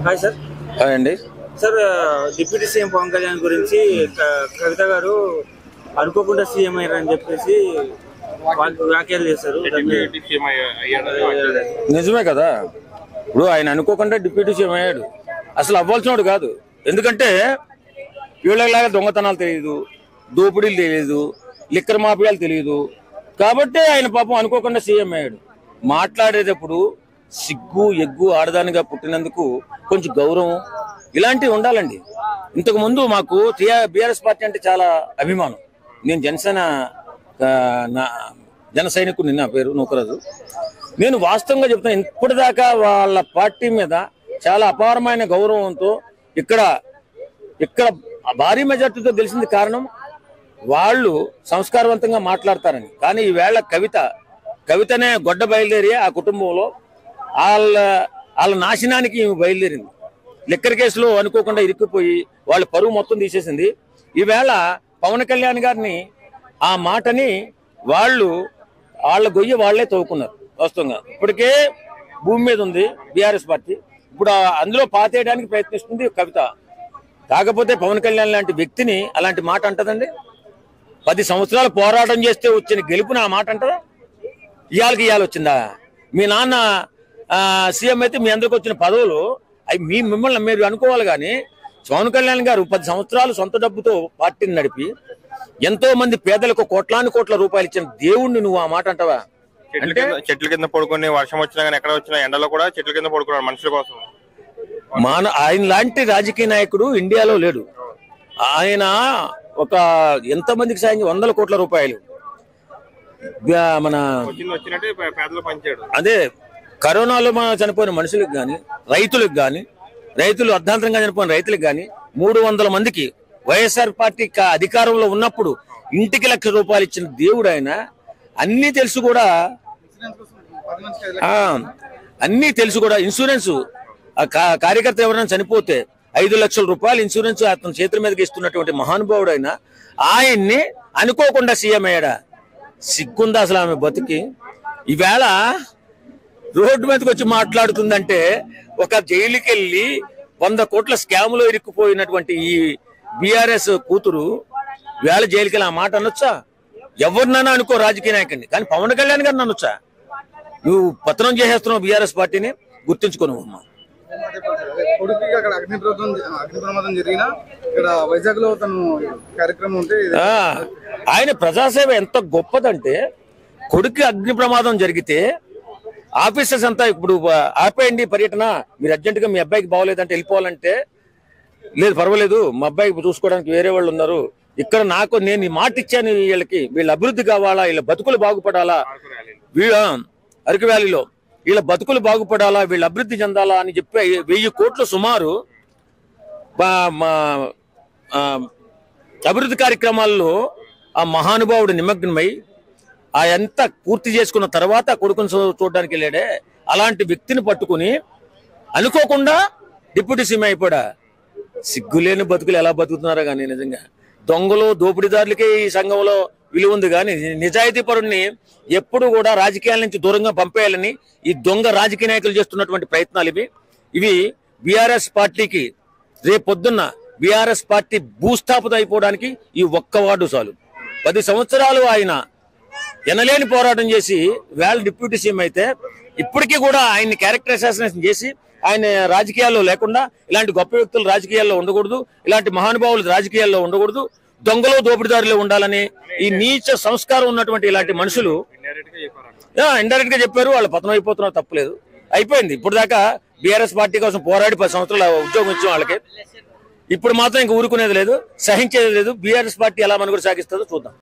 Hi sir. Hi అండి. Sir, deputy CM Pawan Kalyan గురించి కవిత గారు అనుకోకుండా సీఎం అయ్యారని చెప్పేసి వ్యాఖ్యలు చేశారు. నిజమే కదా, ఇప్పుడు ఆయన అనుకోకుండా డిప్యూటీ సీఎం అయ్యాడు. అసలు అవ్వాల్సినోడు కాదు. ఎందుకంటే వీళ్ళలాగా దొంగతనాలు తెలియదు, దోపిడీలు తెలియదు, లిక్కర్ మాఫియాలు తెలియదు. కాబట్టి ఆయన పాపం అనుకోకుండా సీఎం అయ్యాడు. మాట్లాడేటప్పుడు సిగ్గు ఎగ్గు ఆడదానిగా పుట్టినందుకు కొంచెం గౌరవం ఇలాంటివి ఉండాలండి. ఇంతకు ముందు మాకు బీఆర్ఎస్ పార్టీ అంటే చాలా అభిమానం. నేను జన సైనికుడిని, నా పేరు నూకరాజు. నేను వాస్తవంగా చెప్తాను, ఇప్పటిదాకా వాళ్ళ పార్టీ మీద చాలా అపారమైన గౌరవంతో ఇక్కడ భారీ మెజార్టీతో గెలిచింది. కారణం వాళ్ళు సంస్కారవంతంగా మాట్లాడతారని. కానీ ఈవేళ కవితనే గొడ్డ బయలుదేరి ఆ కుటుంబంలో వాళ్ళ నాశనానికి బయలుదేరింది. లిక్కర్ కేసులో అనుకోకుండా ఇరుక్కుపోయి వాళ్ళ పరువు మొత్తం తీసేసింది. ఈవేళ పవన్ కళ్యాణ్ గారిని ఆ మాటని వాళ్ళ గొయ్యి వాళ్లే తవ్వుకున్నారు. వాస్తవంగా ఇప్పటికే భూమి మీద ఉంది బీఆర్ఎస్ పార్టీ. ఇప్పుడు అందులో పాతేయడానికి ప్రయత్నిస్తుంది కవిత. కాకపోతే పవన్ కళ్యాణ్ లాంటి వ్యక్తిని అలాంటి మాట అంటదండి? 10 సంవత్సరాలు పోరాటం చేస్తే వచ్చిన గెలుపుని ఆ మాట అంటదా? ఇవాళ వచ్చిందా? మీ నాన్న సీఎం అయితే మీ అందరికి వచ్చిన పదవులు అవి మిమ్మల్ని మీరు అనుకోవాలి. కానీ పవన్ కళ్యాణ్ గారు 10 సంవత్సరాలు సొంత డబ్బుతో పార్టీని నడిపి ఎంతో మంది పేదలకు కోట్ల రూపాయలు ఇచ్చిన దేవుణ్ణి నువ్వు ఆ మాట అంటావా? అంటే చెట్ల కింద పడుకొని వర్షం వచ్చినా కానీ ఎక్కడ వచ్చినా ఎండలో కూడా చెట్ల కింద పడుకున్నాడు మనుషుల కోసం. ఆయన లాంటి రాజకీయ నాయకుడు ఇండియాలో లేడు. ఆయన ఒక ఎంతమందికి సాయం 100 కోట్ల రూపాయలు మన అదే కరోనాలో చనిపోయిన మనుషులకు కానీ, రైతులకు కానీ, రైతులు అర్ధాంతరంగా చనిపోయిన రైతులకు కానీ 300 మందికి వైఎస్ఆర్ పార్టీ అధికారంలో ఉన్నప్పుడు ఇంటికి 1 లక్ష రూపాయలు ఇచ్చిన దేవుడు ఆయన. అన్నీ తెలుసు కూడా ఇన్సూరెన్స్ కార్యకర్త ఎవరైనా చనిపోతే 5 లక్షల రూపాయలు ఇన్సూరెన్స్ అతని చేతుల మీదకి ఇస్తున్నటువంటి మహానుభావుడు అయినా ఆయన్ని అనుకోకుండా సీఎం అయ్యాడా? సిగ్గుందా అసలు ఆమె బతికి? ఈవేళ రోడ్డు మీదకి వచ్చి మాట్లాడుతుందంటే ఒక జైలుకి వెళ్ళి 100 కోట్ల స్కామ్ లో ఇరుక్కుపోయినటువంటి ఈ బీఆర్ఎస్ కూతురు వేళ జైలుకి వెళ్ళి ఆ మాట అనొచ్చా? ఎవరినైనా అనుకో రాజకీయ నాయకుడిని, కానీ పవన్ కళ్యాణ్ గారిని అనొచ్చా? నువ్వు పతనం చేసేస్తున్నావు బీఆర్ఎస్ పార్టీని, గుర్తుంచుకోను. ఆయన ప్రజాసేవ ఎంత గొప్పదంటే, కొడుకు అగ్ని ప్రమాదం జరిగితే ఆఫీసర్స్ అంతా ఇప్పుడు ఆపేయండి పర్యటన, మీరు అర్జెంటుగా మీ అబ్బాయికి బాగోలేదంటే వెళ్ళిపోవాలంటే, లేదు పర్వాలేదు మా అబ్బాయికి చూసుకోవడానికి వేరే వాళ్ళు ఉన్నారు ఇక్కడ, నేను ఈ మాట ఇచ్చాను వీళ్ళకి, వీళ్ళ అభివృద్ధి కావాలా, వీళ్ళ బతుకులు బాగుపడాలా, అరకు వ్యాలీలో వీళ్ళ బతుకులు బాగుపడాలా, వీళ్ళ అభివృద్ధి చెందాలా అని చెప్పి 1000 కోట్లు సుమారు అభివృద్ధి కార్యక్రమాల్లో ఆ మహానుభావుడు నిమగ్నమై ఆ ఎంత పూర్తి చేసుకున్న తర్వాత కొడుకుని చూడడానికి వెళ్ళాడే. అలాంటి వ్యక్తిని పట్టుకుని అనుకోకుండా డిప్యూటీ సీఎం అయిపోయా. సిగ్గులేని బతుకులు ఎలా బతుకుతున్నారో కానీ నిజంగా దొంగలు దోపిడీదారులకే ఈ సంఘంలో విలువ ఉంది. కానీ నిజాయితీ పరుణ్ణి ఎప్పుడు కూడా రాజకీయాల నుంచి దూరంగా పంపేయాలని ఈ దొంగ రాజకీయ నాయకులు చేస్తున్నటువంటి ప్రయత్నాలు ఇవి బీఆర్ఎస్ పార్టీకి రేపు పొద్దున్న బీఆర్ఎస్ పార్టీ భూస్థాపితం అయిపోవడానికి ఈ ఒక్క వార్డు చాలు. 10 సంవత్సరాలు ఆయన ఎనలేని పోరాటం చేసి వేళ డిప్యూటీ సీఎం అయితే ఇప్పటికీ కూడా ఆయన్ని క్యారెక్టర్ అసాసినేషన్ చేసి ఆయన రాజకీయాల్లో లేకుండా, ఇలాంటి గొప్ప వ్యక్తులు రాజకీయాల్లో ఉండకూడదు, ఇలాంటి మహానుభావులు రాజకీయాల్లో ఉండకూడదు, దొంగలు దోపిడీదారులు ఉండాలని ఈ నీచ సంస్కారం ఉన్నటువంటి ఇలాంటి మనుషులు ఇండైరెక్ట్ గా చెప్పారు. వాళ్ళు పతనం అయిపోతున్నారు, తప్పలేదు, అయిపోయింది. ఇప్పుడు దాకా బీఆర్ఎస్ పార్టీ కోసం పోరాడి 10 సంవత్సరాలు ఉద్యోగం ఇచ్చాం వాళ్ళకి. ఇప్పుడు మాత్రం ఇంక ఊరుకునేది లేదు, సహించేది లేదు. బీఆర్ఎస్ పార్టీ ఎలా మనుగడ సాగిస్తుందో చూద్దాం.